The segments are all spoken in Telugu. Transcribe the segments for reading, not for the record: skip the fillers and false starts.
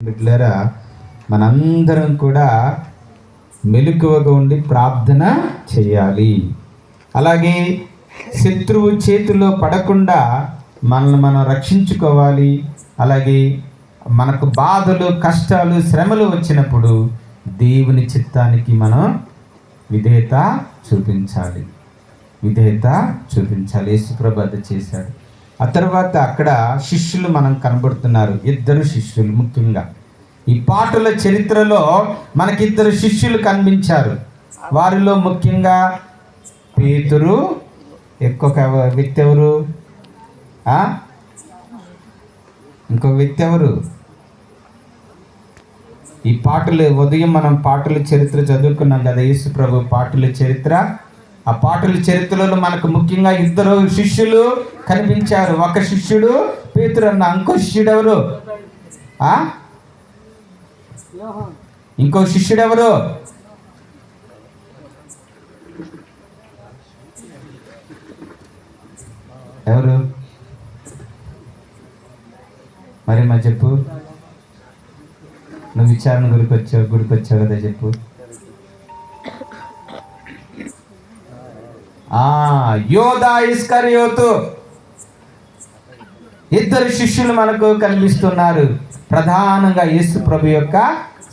బిడ్డలారా, మనందరం కూడా మెలకువగా ఉండి ప్రార్థన చేయాలి. అలాగే శత్రువు చేతిలో పడకుండా మనల్ని మనం రక్షించుకోవాలి. అలాగే మనకు బాధలు, కష్టాలు, శ్రమలు వచ్చినప్పుడు దేవుని చిత్తానికి మనం విధేయత చూపించాలి. యేసుప్రభు అది చేశాడు. ఆ తర్వాత అక్కడ శిష్యులు మనం కనబడుతున్నారు. 2 శిష్యులు ముఖ్యంగా ఈ పాటల చరిత్రలో మనకి 2 శిష్యులు కనిపించారు. వారిలో ముఖ్యంగా పేతురు, ఇంకొక వ్యక్తి ఎవరు? ఇంకొక వ్యక్తి ఎవరు? ఈ పాటలు ఉదయం మనం పాటల చరిత్ర చదువుకున్నాం కదా, యేసు ప్రభు పాటల చరిత్ర. ఆ పాటల చరిత్రలో మనకు ముఖ్యంగా 2 శిష్యులు కనిపించారు. ఒక శిష్యుడు పేతురు అన్న, ఇంకో శిష్యుడు ఎవరు? ఇంకో శిష్యుడు ఎవరు? ఎవరు మరి మా చెప్పు. నువ్వు విచారణ గుడికి వచ్చావు కదా, చెప్పు. యోధా ఇస్కరియోతు. 2 శిష్యులు మనకు కనిపిస్తున్నారు. ప్రధానంగా యేసు ప్రభు యొక్క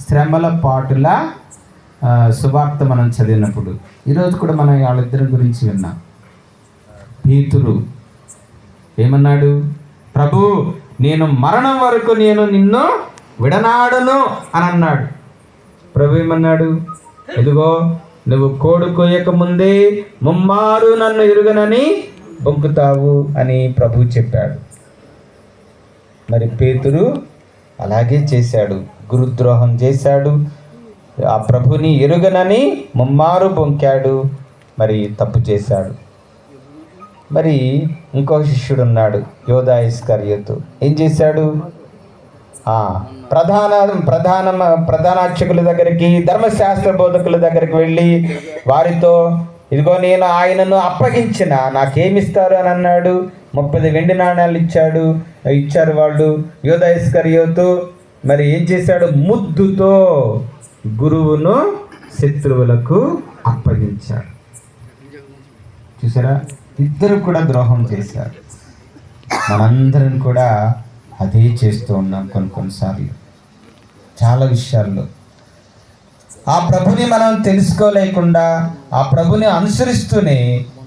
శ్రమల పాటుల సువార్త మనం చదివినప్పుడు ఈరోజు కూడా మనం వాళ్ళిద్దరి గురించి విన్నాం. పేతురు ఏమన్నాడు? ప్రభు, నేను మరణం వరకు నేను నిన్ను విడనాడను అని అన్నాడు. ప్రభు ఏమన్నాడు? ఎదుగో, నువ్వు కోడు కొయ్యక ముందే ముమ్మారు నన్ను ఎరుగనని బొంకుతావు అని ప్రభు చెప్పాడు. మరి పేతురు అలాగే చేశాడు, గురుద్రోహం చేశాడు. ఆ ప్రభుని ఎరుగనని ముమ్మారు బొంకాడు, మరి తప్పు చేశాడు. మరి ఇంకో శిష్యుడు ఉన్నాడు, యోధా ఇస్కరియోతు. ఏం చేశాడు? ప్రధానార్చకుల దగ్గరికి, ధర్మశాస్త్ర బోధకుల దగ్గరికి వెళ్ళి వారితో, ఇదిగో నేను ఆయనను అప్పగించిన, నాకేమిస్తారు అని అన్నాడు. 30 వెండి నాణ్యాలు ఇచ్చారు వాళ్ళు. యోధా ఇస్కరియోతు మరి ఏం చేశాడు? ముద్దుతో గురువును శత్రువులకు అప్పగించాడు. చూసారా, 2 కూడా ద్రోహం చేశారు. మనందరం కూడా అదే చేస్తూ ఉన్నాం. కొన్నిసార్లు చాలా విషయాల్లో ఆ ప్రభుని మనం తెలుసుకోలేకుండా, ఆ ప్రభుని అనుసరిస్తూనే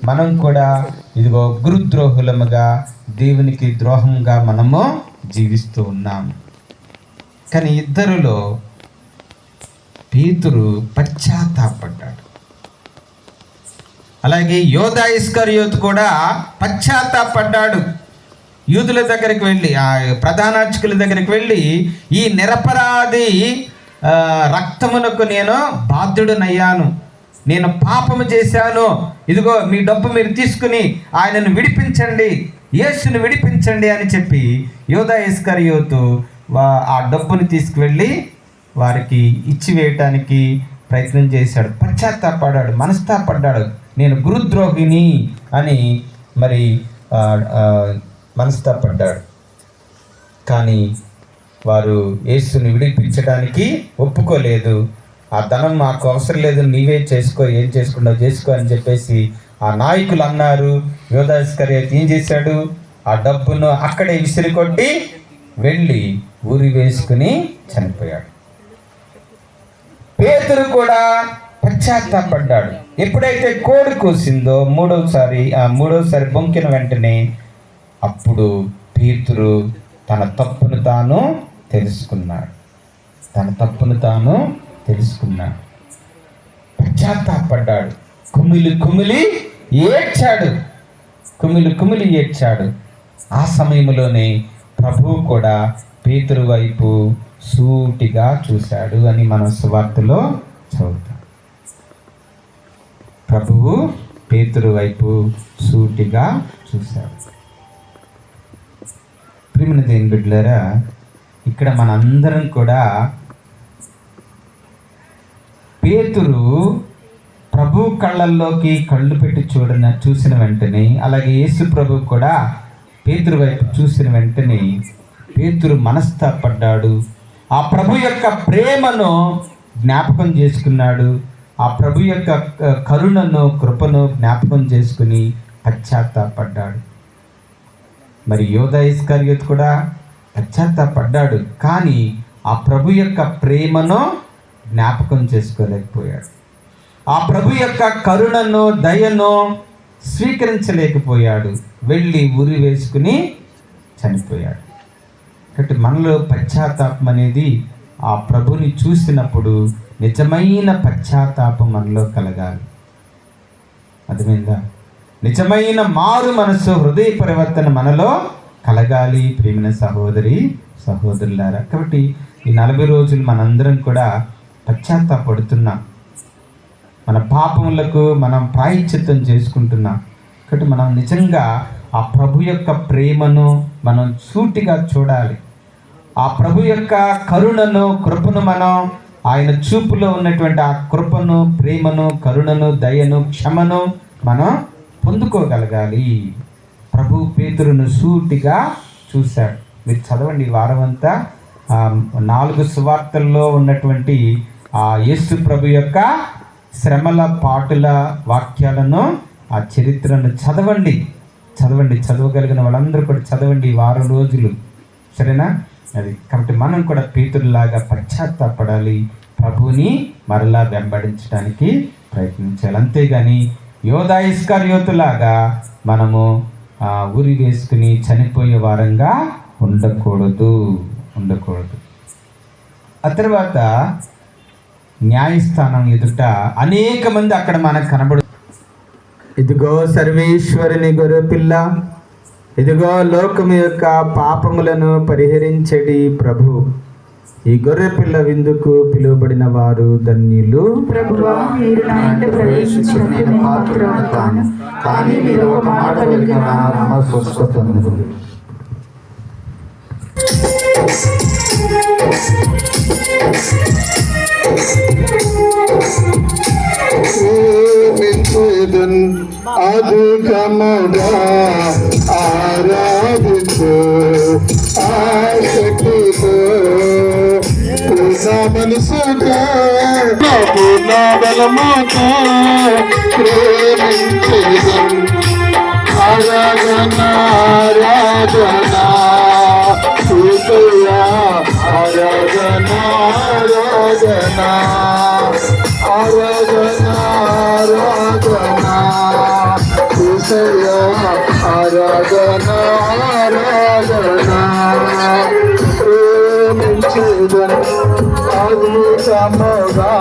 మనం కూడా ఇదిగో గురుద్రోహులముగా, దేవునికి ద్రోహంగా మనము జీవిస్తూ ఉన్నాము. కానీ 2లో పేతురు పశ్చాత్తాపడ్డాడు. అలాగే యోధా ఇస్కరియోతు కూడా పశ్చాత్తాపడ్డాడు. యూదుల దగ్గరికి వెళ్ళి, ఆ ప్రధానార్చకుల దగ్గరికి వెళ్ళి, ఈ నిరపరాధి రక్తమునకు నేను బాధ్యుడనయ్యాను, నేను పాపము చేశాను, ఇదిగో మీ డబ్బు మీరు తీసుకుని ఆయనను విడిపించండి, యేసుని విడిపించండి అని చెప్పి యోధా ఇస్కరియోతు ఆ డబ్బుని తీసుకువెళ్ళి వారికి ఇచ్చివేయటానికి ప్రయత్నం చేశాడు. పశ్చాత్తాపడ్డాడు, మనస్తాపడ్డాడు. నేను గురుద్రోహిని అని మరి మనస్తాపడ్డాడు. కానీ వారు యేసుని విడిపించడానికి ఒప్పుకోలేదు. ఆ ధనం మాకు అవసరం లేదు, నీవే చేసుకో, ఏం చేసుకున్నావు చేసుకో అని చెప్పేసి ఆ నాయకులు అన్నారు. యోధా ఇస్కరియోతు ఏం చేశాడు? ఆ డబ్బును అక్కడే విసిరికొట్టి వెళ్ళి ఊరి వేసుకుని చనిపోయాడు. పేతురు కూడా పశ్చాత్తాపడ్డాడు. ఎప్పుడైతే కోడి కూసిందో మూడోసారి బొంకిన వెంటనే అప్పుడు పేతురు తన తప్పును తాను తెలుసుకున్నాడు. పశ్చాత్తాపడ్డాడు. కుమిలి ఏడ్చాడు. ఆ సమయంలోనే ప్రభువు కూడా పేతురు వైపు సూటిగా చూశాడు అని మనం సువార్తలో చదువుతాం. ప్రభువు పేతురు వైపు సూటిగా చూశాడు. ప్రియమైన దేవుని బిడ్డలారా, ఇక్కడ మనందరం కూడా పేతురు ప్రభు కళ్ళల్లోకి కళ్ళు పెట్టి చూసిన వెంటనే, అలాగే యేసు ప్రభు కూడా పేతురు వైపు చూసిన వెంటనే పేతురు మనస్తాపడ్డాడు. ఆ ప్రభు యొక్క ప్రేమను జ్ఞాపకం చేసుకున్నాడు. ఆ ప్రభు యొక్క కరుణను, కృపను జ్ఞాపకం చేసుకుని పశ్చాత్తాపడ్డాడు. మరి యూదా ఇస్కరియోతు కూడా పశ్చాత్తాపడ్డాడు, కానీ ఆ ప్రభు యొక్క ప్రేమను జ్ఞాపకం చేసుకోలేకపోయాడు. ఆ ప్రభు యొక్క కరుణను, దయను స్వీకరించలేకపోయాడు. వెళ్ళి ఉరి వేసుకుని చనిపోయాడు. కాబట్టి మనలో పశ్చాత్తాపం అనేది ఆ ప్రభుని చూసినప్పుడు నిజమైన పశ్చాత్తాపం మనలో కలగాలి. అర్థమైందా? నిజమైన మారు మనసు, హృదయ పరివర్తన మనలో కలగాలి ప్రియమైన సహోదరి సహోదరులారా. కాబట్టి ఈ 40 రోజులు మనందరం కూడా పశ్చాత్తాపడుతున్నాం. మన పాపములకు మనం ప్రాయశ్చిత్తం చేసుకుంటున్నాం. కాబట్టి మనం నిజంగా ఆ ప్రభు యొక్క ప్రేమను మనం సూటిగా చూడాలి. ఆ ప్రభు యొక్క కరుణను, కృపను మనం ఆయన చూపులో ఉన్నటువంటి ఆ కృపను, ప్రేమను, కరుణను, దయను, క్షమను మనం పొందుకోగలగాలి. ప్రభు పేతురును సూటిగా చూశాడు. మీరు చదవండి ఈ వారం అంతా 4 సువార్తల్లో ఉన్నటువంటి ఆ యేసు ప్రభు యొక్క శ్రమల పాటుల వాక్యాలను, ఆ చరిత్రను చదవండి. చదవగలిగిన వాళ్ళందరూ కూడా చదవండి ఈ వారం రోజులు, సరేనా? అది కాబట్టి మనం కూడా పేతురులాగా పశ్చాత్తాపడాలి, ప్రభుని మరలా వెంబడించడానికి ప్రయత్నించాలి. అంతేగాని యోధా ఇస్కరియోతులాగా మనము ఉరి వేసుకుని చనిపోయే వారంగా ఉండకూడదు. ఆ తర్వాత న్యాయస్థానం ఎదుట అనేక మంది అక్కడ మనకు కనబడు. ఇదిగో సర్వేశ్వరుని గొర్రెపిల్ల, ఇదిగో లోకము యొక్క పాపములను పరిహరించడి ప్రభు. ఈ గొర్రెపిల్ల విందుకు పిలువబడిన వారు ధన్యులు. ప్రభువా, మీరు నా ఇంట ప్రవేశించుటకు నేను పాత్రుడను కాను, కానీ మీరు ఒక మాట పలికిన నా ఆత్మ స్వస్థత పొందును. అధికముగా ఆరాధించు ఆసక్తితో మనసుగా బలముతో ప్రేమించేదం. ఆరాధన ఆరాధన ఆరాధన ఆరాధన ఆరాధన ఆరాధన ఆరాధన ఆరాధన ప్రేమించేదం అద్భుతముగా